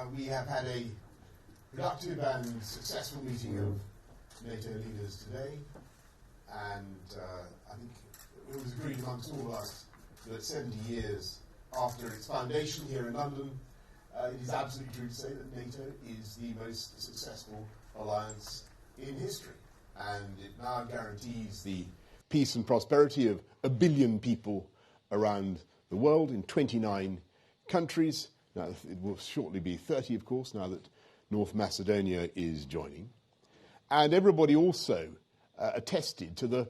We have had a productive and successful meeting of NATO leaders today, and I think it was agreed amongst all of us that 70 years after its foundation here in London, it is absolutely true to say that NATO is the most successful alliance in history, and it now guarantees the peace and prosperity of 1 billion people around the world in 29 countries. Now, it will shortly be 30, of course, now that North Macedonia is joining. And everybody also attested to the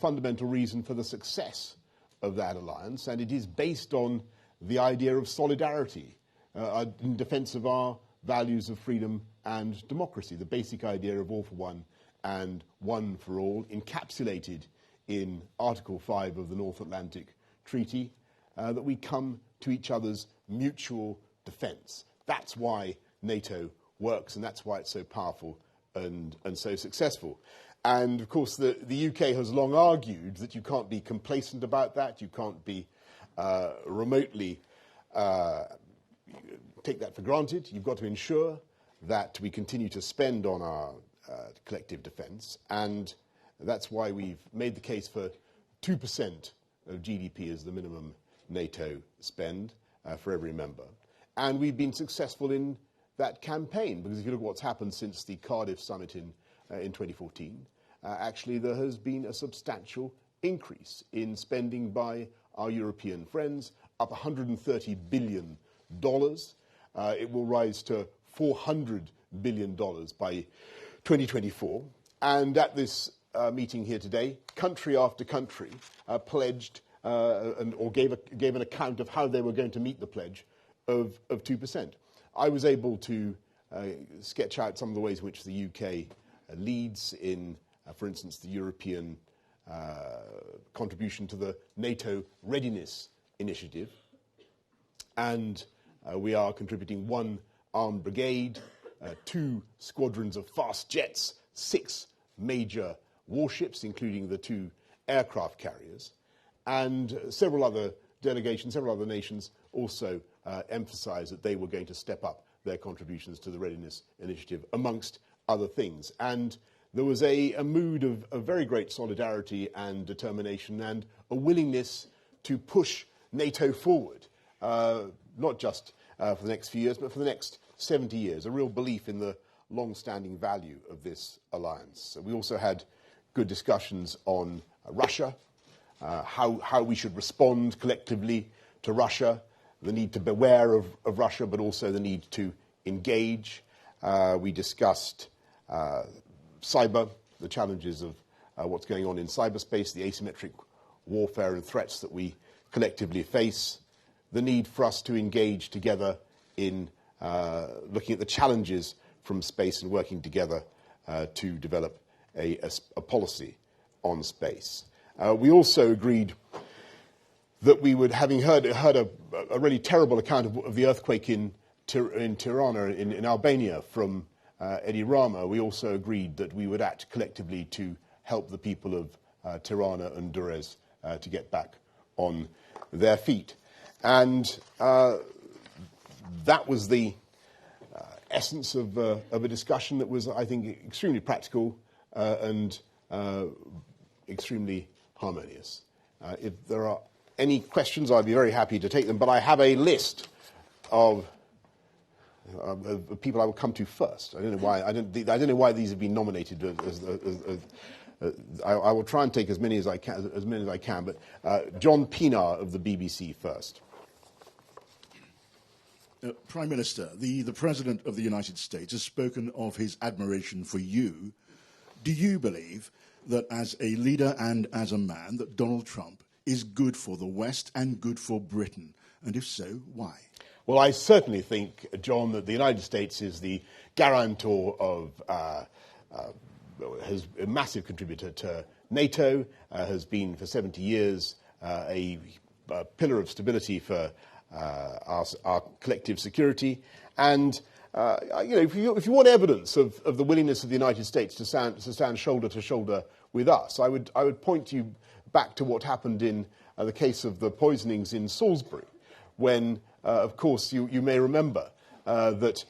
fundamental reason for the success of that alliance, and it is based on the idea of solidarity in defence of our values of freedom and democracy, the basic idea of all for one and one for all, encapsulated in Article 5 of the North Atlantic Treaty, that we come to each other's mutual defence. That's why NATO works, and that's why it's so powerful and so successful. And, of course, the UK has long argued that you can't be complacent about that, you can't be remotely take that for granted. You've got to ensure that we continue to spend on our collective defence, and that's why we've made the case for 2% of GDP as the minimum NATO spend for every member. And we've been successful in that campaign, because if you look at what's happened since the Cardiff summit in 2014, actually there has been a substantial increase in spending by our European friends, up $130 billion. It will rise to $400 billion by 2024. And at this meeting here today, country after country pledged or gave an account of how they were going to meet the pledge of 2%. I was able to sketch out some of the ways in which the UK leads in, for instance, the European contribution to the NATO Readiness Initiative. And we are contributing 1 armed brigade, 2 squadrons of fast jets, 6 major warships, including the 2 aircraft carriers, and several other delegations, several other nations also emphasised that they were going to step up their contributions to the Readiness Initiative, amongst other things. And there was a mood of very great solidarity and determination, and a willingness to push NATO forward, not just for the next few years, but for the next 70 years, a real belief in the long-standing value of this alliance. We also had good discussions on Russia, how we should respond collectively to Russia, the need to beware of Russia, but also the need to engage. We discussed cyber, the challenges of what's going on in cyberspace, the asymmetric warfare and threats that we collectively face, the need for us to engage together in looking at the challenges from space and working together to develop a policy on space. We also agreed that we would, having heard a really terrible account of the earthquake in Tirana, in Albania, from Edi Rama, we also agreed that we would act collectively to help the people of Tirana and Durrës to get back on their feet. And that was the essence of a discussion that was, I think, extremely practical and extremely harmonious. If there are any questions, I'd be very happy to take them, but I have a list of people I will come to first. I don't know why. I don't know why these have been nominated. I will try and take as many as I can. But John Pienaar of the BBC first. Prime Minister, the President of the United States has spoken of his admiration for you. Do you believe that as a leader and as a man that Donald Trump is good for the West and good for Britain? And if so, why? Well, I certainly think, John, that the United States is the guarantor of, has a massive contributor to NATO, has been for 70 years a pillar of stability for our collective security. And, if you want evidence of the willingness of the United States to stand shoulder to shoulder with us, I would point you back to what happened in the case of the poisonings in Salisbury, when, of course, you may remember, that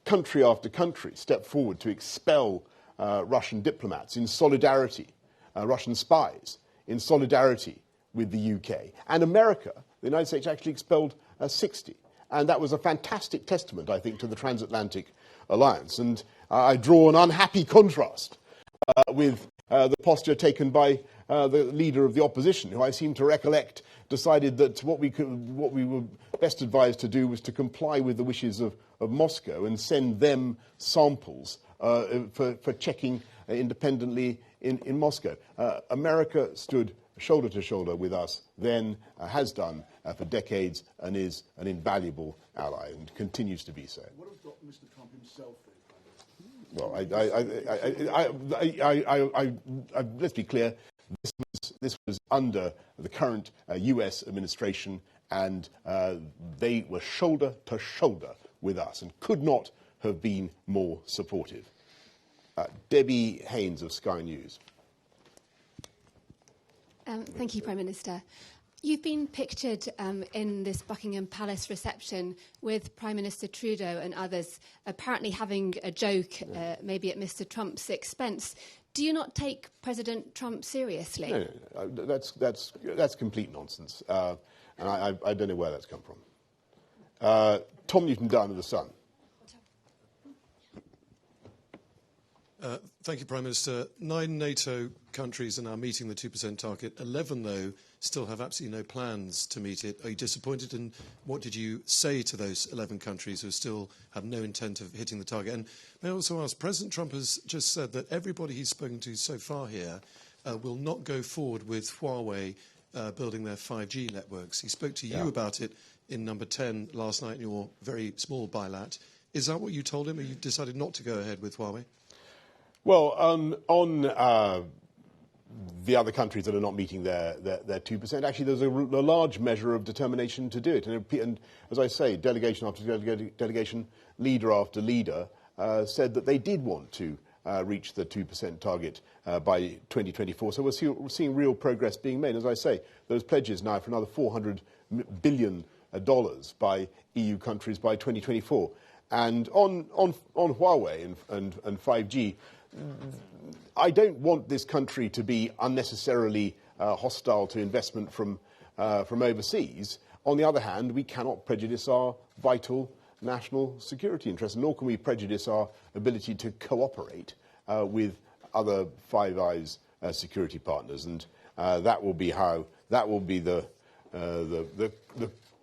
country after country stepped forward to expel Russian diplomats in solidarity, Russian spies, in solidarity with the UK. And America, the United States, actually expelled 60. And that was a fantastic testament, I think, to the transatlantic alliance. And I draw an unhappy contrast with the posture taken by the leader of the opposition, who I seem to recollect decided that what we were best advised to do was to comply with the wishes of Moscow and send them samples for checking independently in Moscow. America stood shoulder to shoulder with us then, has done for decades, and is an invaluable ally and continues to be so. What about Mr. Trump himself? Well, let's be clear. This was under the current US administration, and they were shoulder to shoulder with us and could not have been more supportive. Debbie Haynes of Sky News. Thank you, Prime Minister. You've been pictured in this Buckingham Palace reception with Prime Minister Trudeau and others apparently having a joke, maybe at Mr. Trump's expense. Do you not take President Trump seriously? No. That's complete nonsense, and I don't know where that's come from. Tom Newton-Dunn of The Sun. Thank you, Prime Minister. 9 NATO countries are now meeting the 2% target. 11, though, still have absolutely no plans to meet it. Are you disappointed? And what did you say to those 11 countries who still have no intent of hitting the target? And may I also ask, President Trump has just said that everybody he's spoken to so far here will not go forward with Huawei building their 5G networks. He spoke to you about it in number 10 last night in your very small bilat. Is that what you told him, or you decided not to go ahead with Huawei? Well, on the other countries that are not meeting their 2%, actually there's a large measure of determination to do it. And as I say, delegation after delegation, leader after leader said that they did want to reach the 2% target by 2024. So we're seeing real progress being made. As I say, those pledges now for another $400 billion by EU countries by 2024. And on Huawei and 5G, I don't want this country to be unnecessarily hostile to investment from overseas. On the other hand, we cannot prejudice our vital national security interests, nor can we prejudice our ability to cooperate with other Five Eyes security partners, and that will be the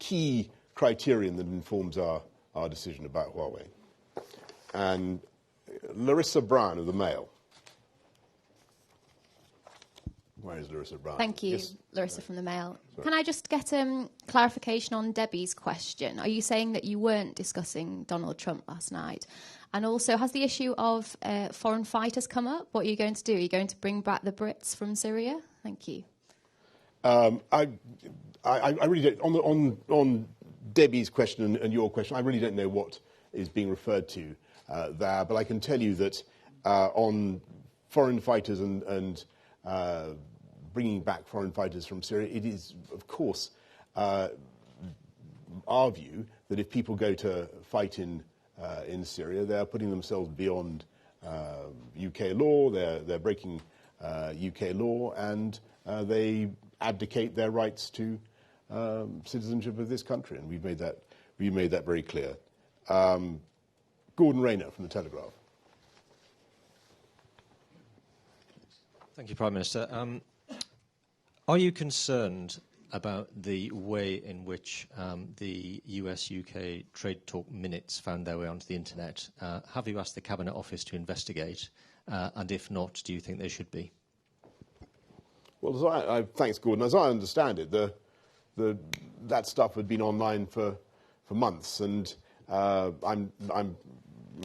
key criterion that informs our decision about Huawei. And Larissa Brown of the Mail. Where is Larissa Brown? Thank you, yes. Larissa from the Mail. Sorry. Can I just get clarification on Debbie's question? Are you saying that you weren't discussing Donald Trump last night? And also, has the issue of foreign fighters come up? What are you going to do? Are you going to bring back the Brits from Syria? Thank you. I really don't. On Debbie's question and your question, I really don't know what is being referred to there, but I can tell you that on foreign fighters and bringing back foreign fighters from Syria, it is, of course, our view that if people go to fight in Syria, they are putting themselves beyond UK law, they're breaking UK law, and they abdicate their rights to citizenship of this country, and we've made that very clear. Gordon Rayner from The Telegraph. Thank you, Prime Minister. Are you concerned about the way in which the US-UK trade talk minutes found their way onto the internet? Have you asked the Cabinet Office to investigate? And if not, do you think they should be? Well, thanks, Gordon. As I understand it, that stuff had been online for months, and I'm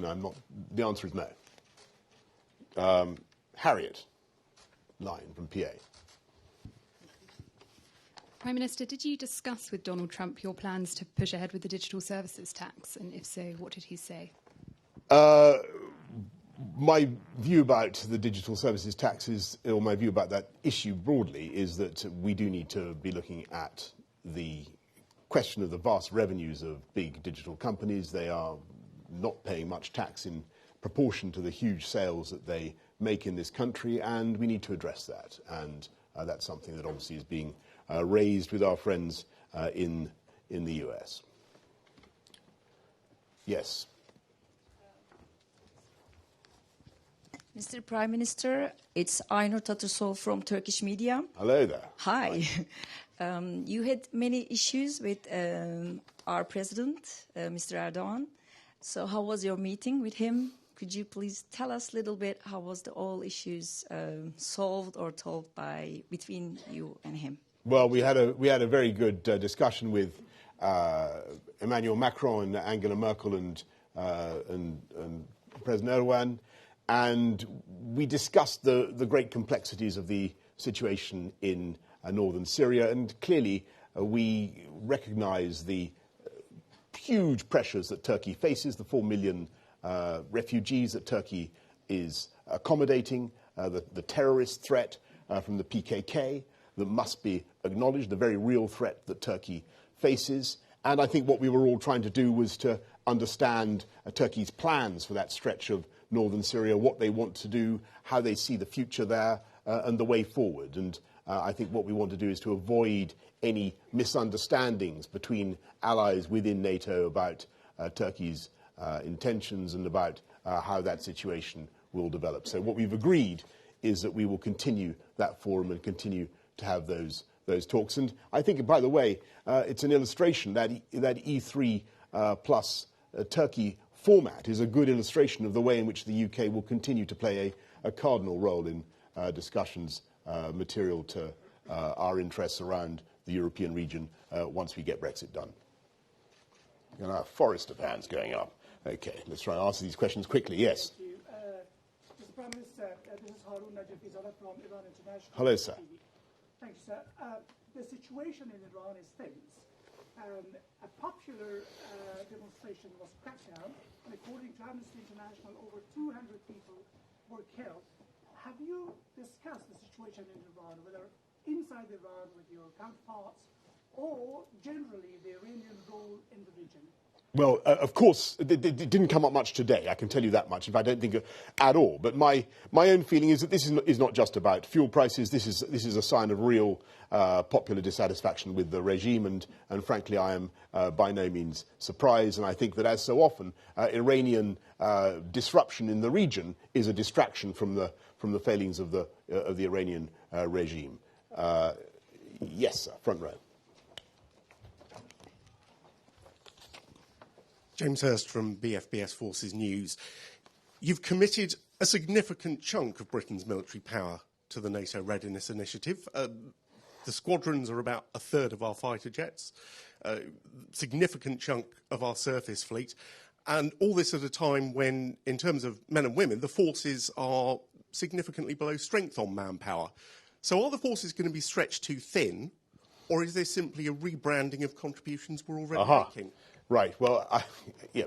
not. The answer is no. Harriet Line from PA. Prime Minister, did you discuss with Donald Trump your plans to push ahead with the digital services tax? And if so, what did he say? My view about the digital services tax is, or my view about that issue broadly, is that we do need to be looking at the question of the vast revenues of big digital companies. They are not paying much tax in proportion to the huge sales that they make in this country, and we need to address that. And that's something that obviously is being raised with our friends in the US. Yes. Mr. Prime Minister, it's Aynur Tatasol from Turkish media. Hello there. Hi. You had many issues with our president, Mr. Erdogan. So how was your meeting with him? Could you please tell us a little bit how was all issues solved or told between you and him? Well, we had a very good discussion with Emmanuel Macron and Angela Merkel and President Erdogan, and we discussed the great complexities of the situation in northern Syria, and clearly we recognise the huge pressures that Turkey faces, the 4 million refugees that Turkey is accommodating, the terrorist threat from the PKK that must be acknowledged, the very real threat that Turkey faces. And I think what we were all trying to do was to understand Turkey's plans for that stretch of northern Syria, what they want to do, how they see the future there, and the way forward. And I think what we want to do is to avoid any misunderstandings between allies within NATO about Turkey's intentions and about how that situation will develop. So what we've agreed is that we will continue that forum and continue to have those talks. And I think, by the way, it's an illustration that E3 plus Turkey format is a good illustration of the way in which the UK will continue to play a cardinal role in discussions material to our interests around the European region once we get Brexit done. And our forest of hands going up. Okay, let's try and answer these questions quickly. Yes. Thank you. Mr. Prime Minister, this is Harun Najafizadeh from Iran International. Hello, sir. TV. Thank you, sir. The situation in Iran is tense. A popular demonstration was cracked down, and according to Amnesty International, over 200 people were killed. Have you discussed the situation in Iran, whether inside Iran with your counterparts, or generally the Iranian role in the region? Well, of course, it didn't come up much today. I can tell you that much. In fact, I don't think at all. But my own feeling is that this is not just about fuel prices. This is a sign of real popular dissatisfaction with the regime, and frankly, I am by no means surprised. And I think that, as so often, Iranian disruption in the region is a distraction from the failings of the Iranian regime. Yes, sir, front row. James Hurst from BFBS Forces News. You've committed a significant chunk of Britain's military power to the NATO Readiness Initiative. The squadrons are about a third of our fighter jets, a significant chunk of our surface fleet, and all this at a time when, in terms of men and women, the forces are significantly below strength on manpower. So are the forces going to be stretched too thin, or is this simply a rebranding of contributions we're already making? Right. Well,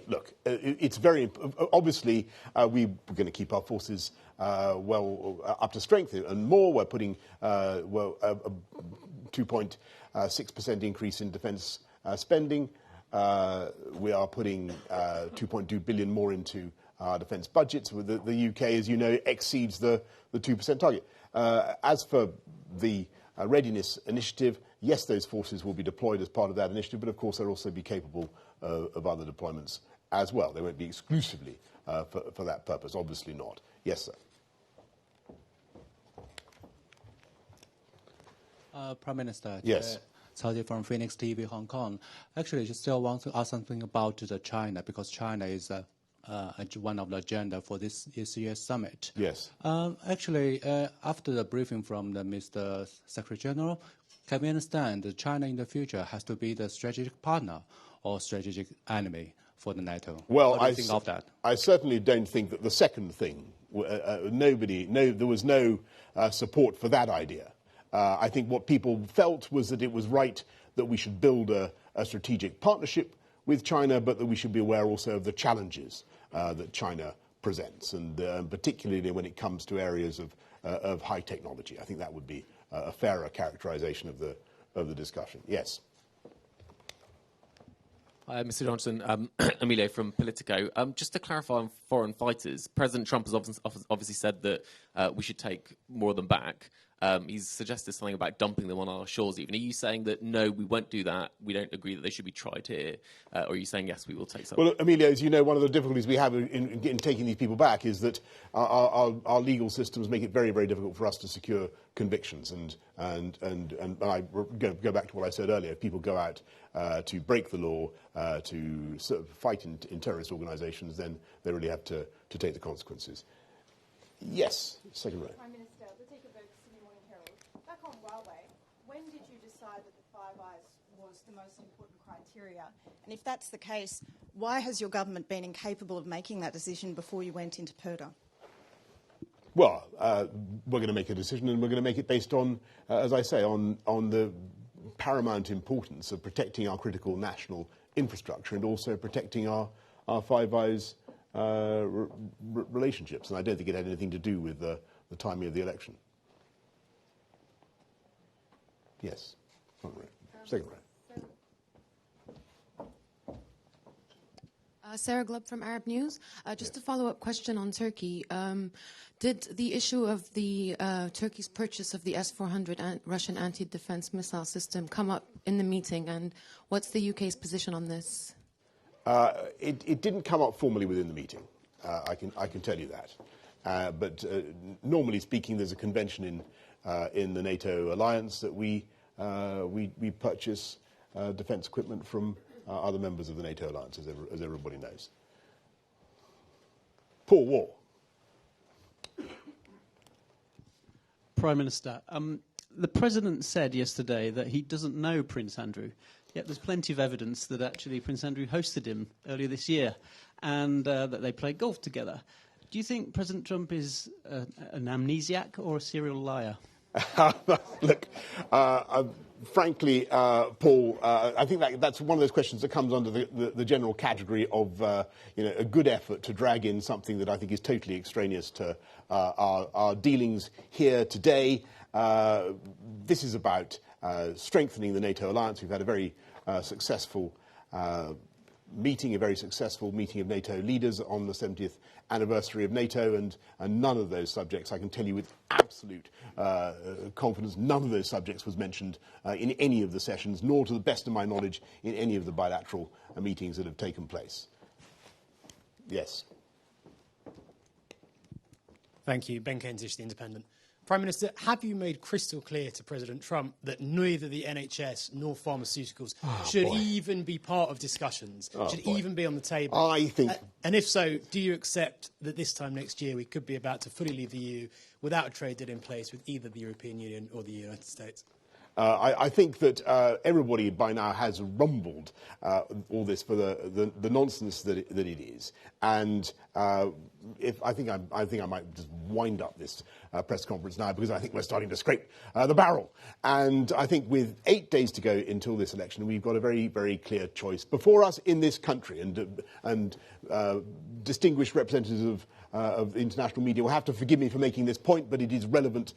look, it's very obviously we're going to keep our forces up to strength and more. We're putting a 2.6% increase in defence spending. We are putting 2.2 billion more into our defence budgets. The UK, as you know, exceeds the 2% target. As for the readiness initiative, yes, those forces will be deployed as part of that initiative, but of course they'll also be capable of other deployments as well. They won't be exclusively for that purpose, obviously not. Yes, sir. Prime Minister. Yes. Saudi from Phoenix TV, Hong Kong. Actually, I just still want to ask something about China, because China is one of the agenda for this year's summit. Yes. Actually, after the briefing from the Mr. Secretary General, can we understand that China in the future has to be the strategic partner or strategic enemy for the NATO? Well, what do you think of that? I certainly don't think that the second thing, there was no support for that idea. I think what people felt was that it was right that we should build a strategic partnership with China, but that we should be aware also of the challenges that China presents, and particularly when it comes to areas of high technology. I think that would be a fairer characterization of the discussion. Yes. Hi, Mr. Johnson. Emilio from Politico. Just to clarify on foreign fighters, President Trump has obviously said that we should take more of them back. He's suggested something about dumping them on our shores even. Are you saying that, no, we won't do that, we don't agree that they should be tried here? Or are you saying, yes, we will take some? Well, Emilio, as you know, one of the difficulties we have in taking these people back is that our legal systems make it very, very difficult for us to secure convictions. And I go back to what I said earlier. If people go out to break the law, to sort of fight in terrorist organisations, then they really have to take the consequences. Yes, second row. Prime Minister, Sydney Morning Herald. Back on Huawei, when did you decide that the Five Eyes was the most important criteria? And if that's the case, why has your government been incapable of making that decision before you went into PERDA? Well, we're going to make a decision, and we're going to make it based on, as I say, on the paramount importance of protecting our critical national infrastructure and also protecting our Five Eyes relationships. And I don't think it had anything to do with the timing of the election. Yes. Front row. Second row. Sarah Glubb from Arab News. Just a follow-up question on Turkey. Did the issue of the Turkey's purchase of the S-400 Russian anti-defense missile system come up in the meeting, and what's the UK's position on this? It didn't come up formally within the meeting. I can tell you that. But normally speaking, there's a convention in the NATO alliance that we purchase defence equipment from other members of the NATO alliance, as everybody knows. Paul Wall. Prime Minister, the President said yesterday that he doesn't know Prince Andrew, yet there's plenty of evidence that actually Prince Andrew hosted him earlier this year and that they played golf together. Do you think President Trump is an amnesiac or a serial liar? Look, frankly, Paul, I think that's one of those questions that comes under the general category of a good effort to drag in something that I think is totally extraneous to our dealings here today. This is about strengthening the NATO alliance. We've had a very successful meeting, a very successful meeting of NATO leaders on the 70th anniversary of NATO, and none of those subjects, I can tell you with absolute confidence, none of those subjects was mentioned in any of the sessions, nor to the best of my knowledge in any of the bilateral meetings that have taken place. Yes. Thank you. Ben Kensish, The Independent. Prime Minister, have you made crystal clear to President Trump that neither the NHS nor pharmaceuticals should even be part of discussions, should even be on the table? I think... and if so, do you accept that this time next year we could be about to fully leave the EU without a trade deal in place with either the European Union or the United States? I think that everybody by now has rumbled all this for the nonsense that it is, and I think I might just wind up this press conference now, because I think we're starting to scrape the barrel. And I think with 8 days to go until this election, we've got a very, very clear choice before us in this country, and distinguished representatives of the international media will have to forgive me for making this point, but it is relevant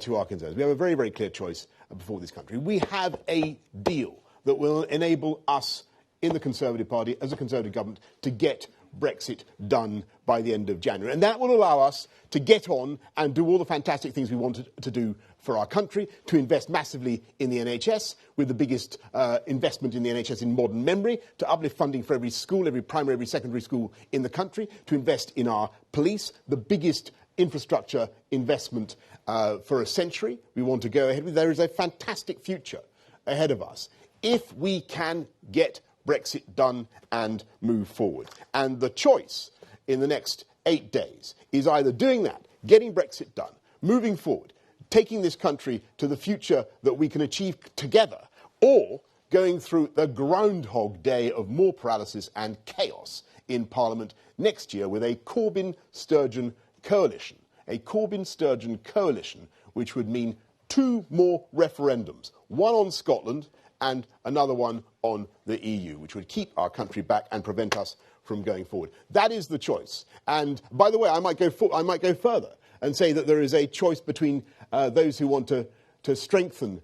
to our concerns. We have a very, very clear choice before this country. We have a deal that will enable us in the Conservative Party, as a Conservative government, to get Brexit done by the end of January. And that will allow us to get on and do all the fantastic things we wanted to do for our country, to invest massively in the NHS, with the biggest investment in the NHS in modern memory, to uplift funding for every school, every primary, every secondary school in the country, to invest in our police, the biggest infrastructure investment for a century. We want to go ahead with. There is a fantastic future ahead of us if we can get Brexit done and move forward. And the choice in the next 8 days is either doing that, getting Brexit done, moving forward, taking this country to the future that we can achieve together, or going through the Groundhog Day of more paralysis and chaos in Parliament next year with a Corbyn-Sturgeon coalition. A Corbyn-Sturgeon coalition which would mean 2 more referendums, one on Scotland and another one on the EU, which would keep our country back and prevent us from going forward. That is the choice. And by the way, I might go further and say that there is a choice between those who want to strengthen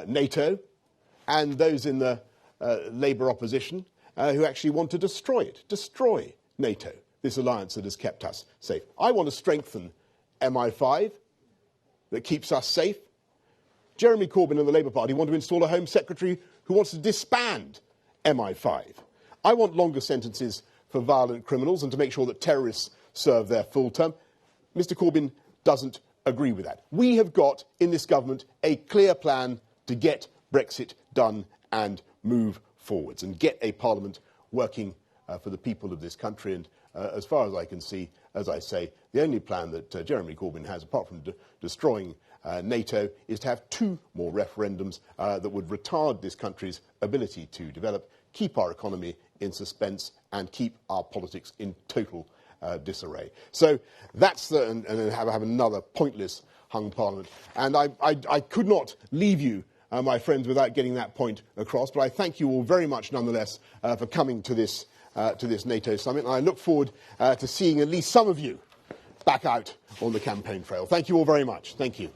NATO and those in the Labour opposition, who actually want to destroy NATO, this alliance that has kept us safe. I want to strengthen MI5 that keeps us safe. Jeremy Corbyn and the Labour Party want to install a Home Secretary who wants to disband MI5. I want longer sentences for violent criminals and to make sure that terrorists serve their full term. Mr Corbyn doesn't agree with that. We have got, in this government, a clear plan to get Brexit done and move forwards and get a parliament working for the people of this country. And as far as I can see, as I say, the only plan that Jeremy Corbyn has, apart from destroying NATO, is to have 2 more referendums that would retard this country's ability to develop, keep our economy in suspense and keep our politics in total disarray. So that's and have another pointless hung parliament. And I could not leave you, my friends, without getting that point across. But I thank you all very much, nonetheless, for coming to this NATO summit. And I look forward to seeing at least some of you back out on the campaign trail. Thank you all very much. Thank you.